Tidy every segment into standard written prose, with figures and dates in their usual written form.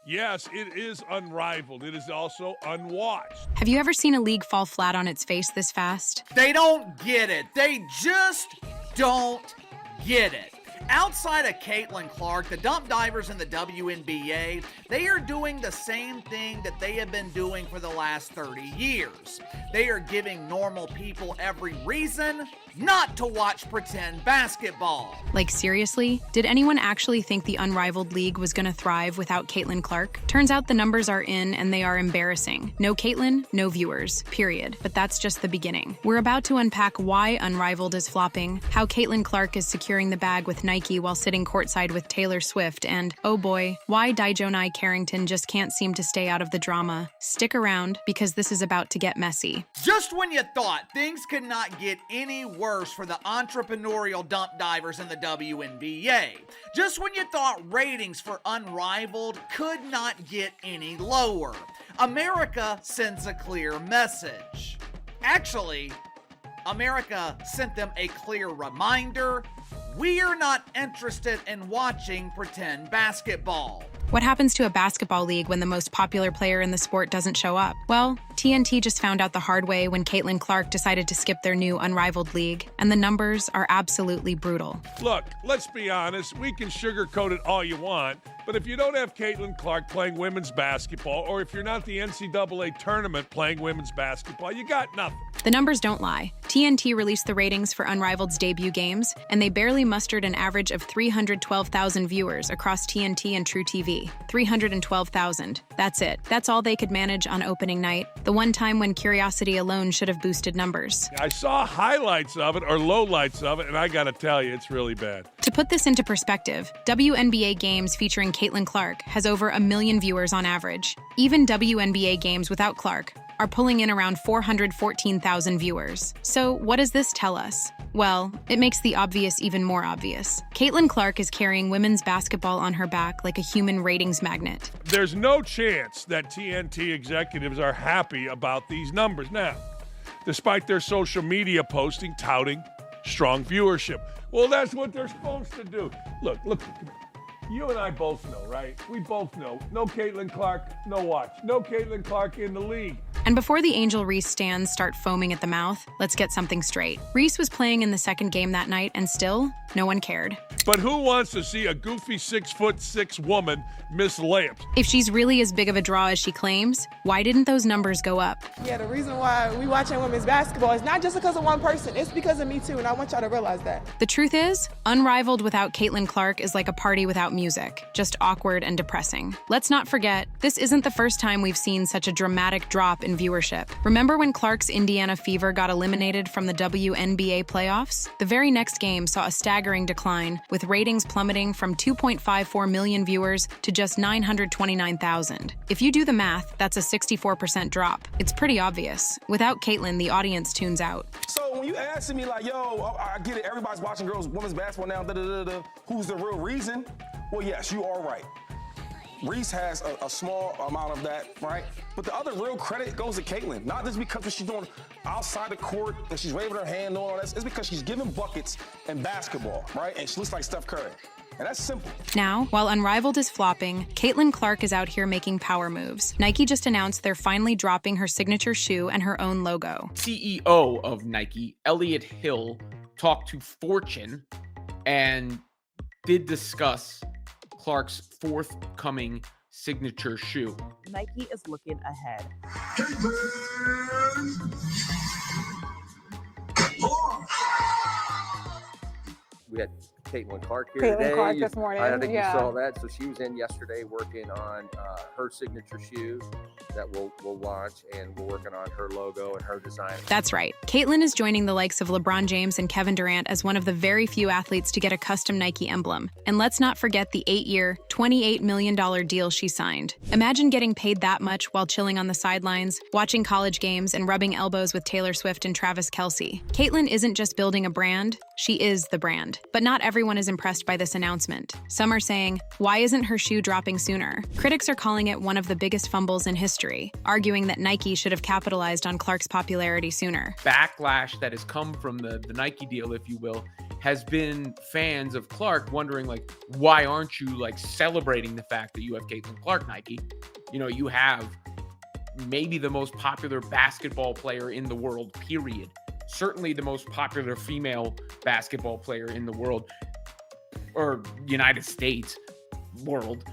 Yes, it is unrivaled. It is also unwatched. Have you ever seen a league fall flat on its face this fast? They don't get it. They just don't get it. Outside of Caitlin Clark, the dump divers in the WNBA, they are doing the same thing that they have been doing for the last 30 years. They are giving normal people every reason not to watch pretend basketball. Like, seriously? Did anyone actually think the Unrivaled League was gonna thrive without Caitlin Clark? Turns out the numbers are in and they are embarrassing. No Caitlin, no viewers, period. But that's just the beginning. We're about to unpack why Unrivaled is flopping, how Caitlin Clark is securing the bag with Nike while sitting courtside with Taylor Swift, and, oh boy, why Dijonai Carrington just can't seem to stay out of the drama. Stick around, because this is about to get messy. Just when you thought things could not get any worse for the entrepreneurial dump divers in the WNBA. Just when you thought ratings for Unrivaled could not get any lower, America sends a clear message. Actually, America sent them a clear reminder: we are not interested in watching pretend basketball. What happens to a basketball league when the most popular player in the sport doesn't show up? Well, TNT just found out the hard way when Caitlin Clark decided to skip their new Unrivaled League, and the numbers are absolutely brutal. Look, let's be honest. We can sugarcoat it all you want, but if you don't have Caitlin Clark playing women's basketball, or if you're not the NCAA tournament playing women's basketball, you got nothing. The numbers don't lie. TNT released the ratings for Unrivaled's debut games, and they barely mustered an average of 312,000 viewers across TNT and True TV. 312,000. That's it. That's all they could manage on opening night, the one time when curiosity alone should have boosted numbers. I saw highlights of it, or lowlights of it, and I gotta tell you, it's really bad. To put this into perspective, WNBA games featuring Caitlin Clark has over 1 million viewers on average. Even WNBA games without Clark are pulling in around 414,000 viewers. So what does this tell us? Well, it makes the obvious even more obvious. Caitlin Clark is carrying women's basketball on her back like a human ratings magnet. There's no chance that TNT executives are happy about these numbers now, despite their social media posting touting strong viewership. Well, that's what they're supposed to do. Look, you and I both know, right? We both know. No Caitlin Clark, no watch. No Caitlin Clark in the league. And before the Angel Reese stands start foaming at the mouth, let's get something straight. Reese was playing in the second game that night, and still, no one cared. But who wants to see a goofy 6'6" woman miss layups? If she's really as big of a draw as she claims, why didn't those numbers go up? Yeah, the reason why we watching women's basketball is not just because of one person, it's because of me too, and I want y'all to realize that. The truth is, Unrivaled without Caitlin Clark is like a party without music, just awkward and depressing. Let's not forget, this isn't the first time we've seen such a dramatic drop in viewership. Remember when Clark's Indiana Fever got eliminated from the WNBA playoffs? The very next game saw a staggering decline, with ratings plummeting from 2.54 million viewers to just 929,000. If you do the math, that's a 64% drop. It's pretty obvious. Without Caitlin, the audience tunes out. So when you asking me like, yo, I get it, everybody's watching women's basketball now, who's the real reason? Well, yes, you are right. Reese has a small amount of that, right? But the other real credit goes to Caitlin. Not just because what she's doing outside the court, that she's waving her hand and all that. It's because she's giving buckets in basketball, right? And she looks like Steph Curry. And that's simple. Now, while Unrivaled is flopping, Caitlin Clark is out here making power moves. Nike just announced they're finally dropping her signature shoe and her own logo. CEO of Nike, Elliott Hill, talked to Fortune and did discuss Clark's forthcoming signature shoe. Nike is looking ahead. We had Caitlin Clark here today. Clark this morning. I think you saw that. So she was in yesterday working on her signature shoe that we'll launch, and we're working on her logo and her design. That's right. Caitlin is joining the likes of LeBron James and Kevin Durant as one of the very few athletes to get a custom Nike emblem. And let's not forget the 8-year, $28 million deal she signed. Imagine getting paid that much while chilling on the sidelines, watching college games, and rubbing elbows with Taylor Swift and Travis Kelce. Caitlin isn't just building a brand, she is the brand. But not everyone everyone is impressed by this announcement. Some are saying, why isn't her shoe dropping sooner? Critics are calling it one of the biggest fumbles in history, arguing that Nike should have capitalized on Clark's popularity sooner. Backlash that has come from the Nike deal, if you will, has been fans of Clark wondering, like, why aren't you, like, celebrating the fact that you have Caitlin Clark, Nike? You know, you have maybe the most popular basketball player in the world, period. Certainly the most popular female basketball player in the world, or United States, world,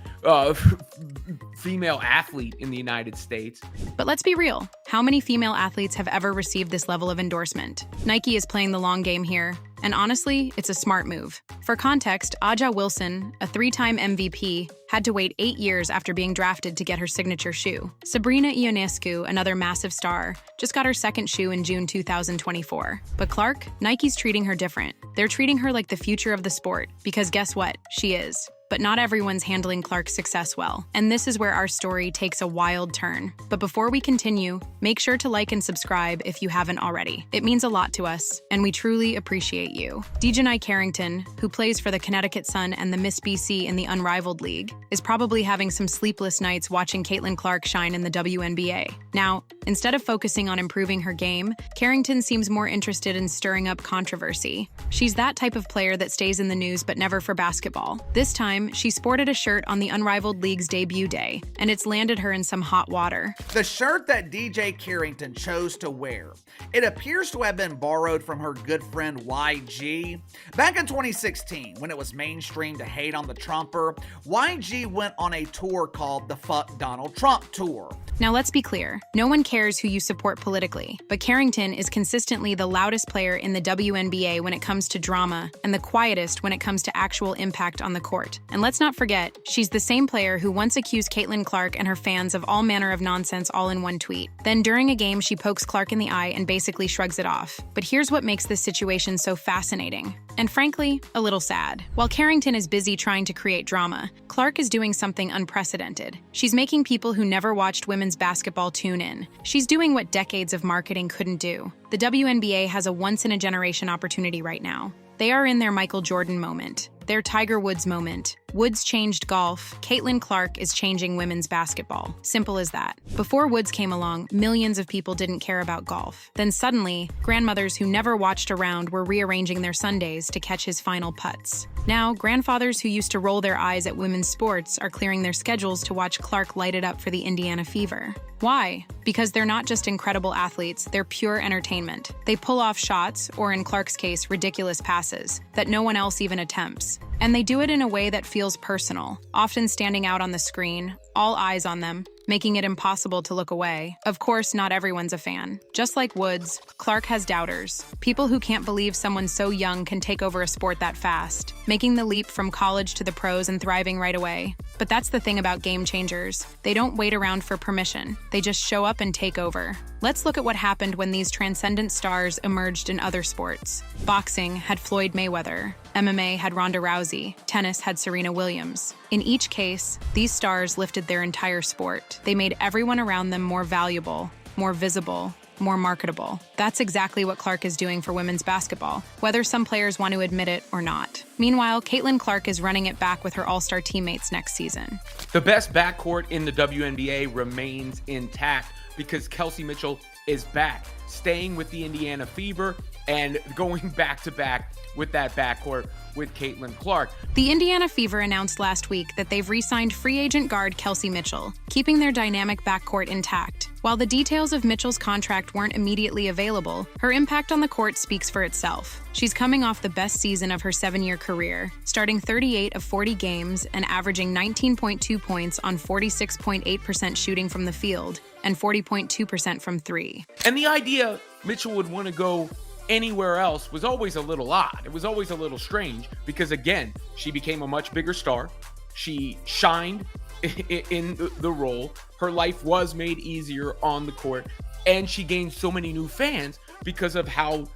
female athlete in the United States. But let's be real. How many female athletes have ever received this level of endorsement? Nike is playing the long game here, and honestly, it's a smart move. For context, Aja Wilson, a 3-time MVP, had to wait 8 years after being drafted to get her signature shoe. Sabrina Ionescu, another massive star, just got her second shoe in June 2024. But Clark, Nike's treating her different. They're treating her like the future of the sport, because guess what? She is. But not everyone's handling Clark's success well. And this is where our story takes a wild turn. But before we continue, make sure to like and subscribe if you haven't already. It means a lot to us, and we truly appreciate you. Dejanai Carrington, who plays for the Connecticut Sun and the Miss BC in the Unrivaled League, is probably having some sleepless nights watching Caitlin Clark shine in the WNBA. Now, instead of focusing on improving her game, Carrington seems more interested in stirring up controversy. She's that type of player that stays in the news but never for basketball. This time, she sported a shirt on the Unrivaled League's debut day, and it's landed her in some hot water. The shirt that DJ Carrington chose to wear, it appears to have been borrowed from her good friend YG. Back in 2016, when it was mainstream to hate on the Trumper, YG went on a tour called the Fuck Donald Trump Tour. Now let's be clear, no one cares who you support politically, but Carrington is consistently the loudest player in the WNBA when it comes to drama, and the quietest when it comes to actual impact on the court. And let's not forget, she's the same player who once accused Caitlin Clark and her fans of all manner of nonsense all in one tweet. Then during a game, she pokes Clark in the eye and basically shrugs it off. But here's what makes this situation so fascinating, and frankly, a little sad. While Carrington is busy trying to create drama, Clark is doing something unprecedented. She's making people who never watched women's basketball tune in. She's doing what decades of marketing couldn't do. The WNBA has a once-in-a-generation opportunity right now. They are in their Michael Jordan moment, their Tiger Woods moment. Woods changed golf. Caitlin Clark is changing women's basketball. Simple as that. Before Woods came along, millions of people didn't care about golf. Then suddenly, grandmothers who never watched a round were rearranging their Sundays to catch his final putts. Now, grandfathers who used to roll their eyes at women's sports are clearing their schedules to watch Clark light it up for the Indiana Fever. Why? Because they're not just incredible athletes, they're pure entertainment. They pull off shots, or in Clark's case, ridiculous passes, that no one else even attempts. And they do it in a way that feels personal, often standing out on the screen, all eyes on them, making it impossible to look away. Of course, not everyone's a fan. Just like Woods, Clark has doubters, people who can't believe someone so young can take over a sport that fast, making the leap from college to the pros and thriving right away. But that's the thing about game changers. They don't wait around for permission. They just show up and take over. Let's look at what happened when these transcendent stars emerged in other sports. Boxing had Floyd Mayweather. MMA had Ronda Rousey. Tennis had Serena Williams. In each case, these stars lifted their entire sport. They made everyone around them more valuable, more visible, more marketable. That's exactly what Clark is doing for women's basketball, whether some players want to admit it or not. Meanwhile, Caitlin Clark is running it back with her all-star teammates next season. The best backcourt in the WNBA remains intact because Kelsey Mitchell is back, staying with the Indiana Fever and going back-to-back with that backcourt with Caitlin Clark. The Indiana Fever announced last week that they've re-signed free agent guard Kelsey Mitchell, keeping their dynamic backcourt intact. While the details of Mitchell's contract weren't immediately available, her impact on the court speaks for itself. She's coming off the best season of her 7-year career, starting 38 of 40 games and averaging 19.2 points on 46.8% shooting from the field and 40.2% from three. And the idea Mitchell would want to go anywhere else was always a little odd. It was always a little strange because, again, she became a much bigger star. She shined in the role. Her life was made easier on the court, and she gained so many new fans because of how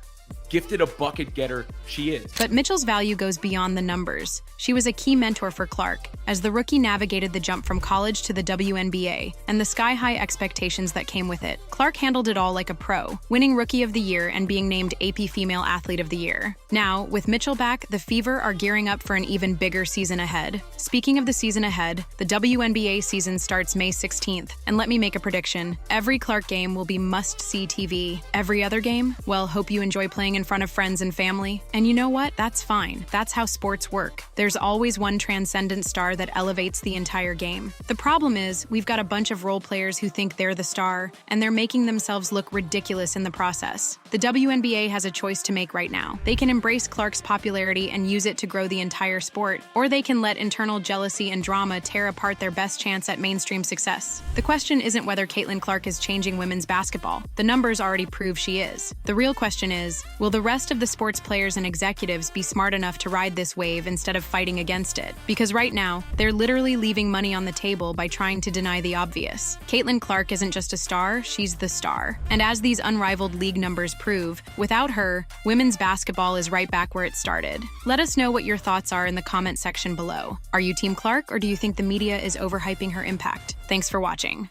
gifted a bucket getter she is. But Mitchell's value goes beyond the numbers. She was a key mentor for Clark as the rookie navigated the jump from college to the WNBA and the sky-high expectations that came with it. Clark handled it all like a pro, winning Rookie of the Year and being named AP Female Athlete of the Year. Now, with Mitchell back, the Fever are gearing up for an even bigger season ahead. Speaking of the season ahead, the WNBA season starts May 16th, and let me make a prediction. Every Clark game will be must-see TV. Every other game? Well, hope you enjoy playing in front of friends and family. And you know what? That's fine. That's how sports work. There's always one transcendent star that elevates the entire game. The problem is, we've got a bunch of role players who think they're the star, and they're making themselves look ridiculous in the process. The WNBA has a choice to make right now. They can embrace Clark's popularity and use it to grow the entire sport, or they can let internal jealousy and drama tear apart their best chance at mainstream success. The question isn't whether Caitlin Clark is changing women's basketball. The numbers already prove she is. The real question is, will the rest of the sports players and executives be smart enough to ride this wave instead of fighting against it? Because right now, they're literally leaving money on the table by trying to deny the obvious. Caitlin Clark isn't just a star, she's the star. And as these Unrivaled League numbers prove, without her, women's basketball is right back where it started. Let us know what your thoughts are in the comment section below. Are you Team Clark, or do you think the media is overhyping her impact? Thanks for watching.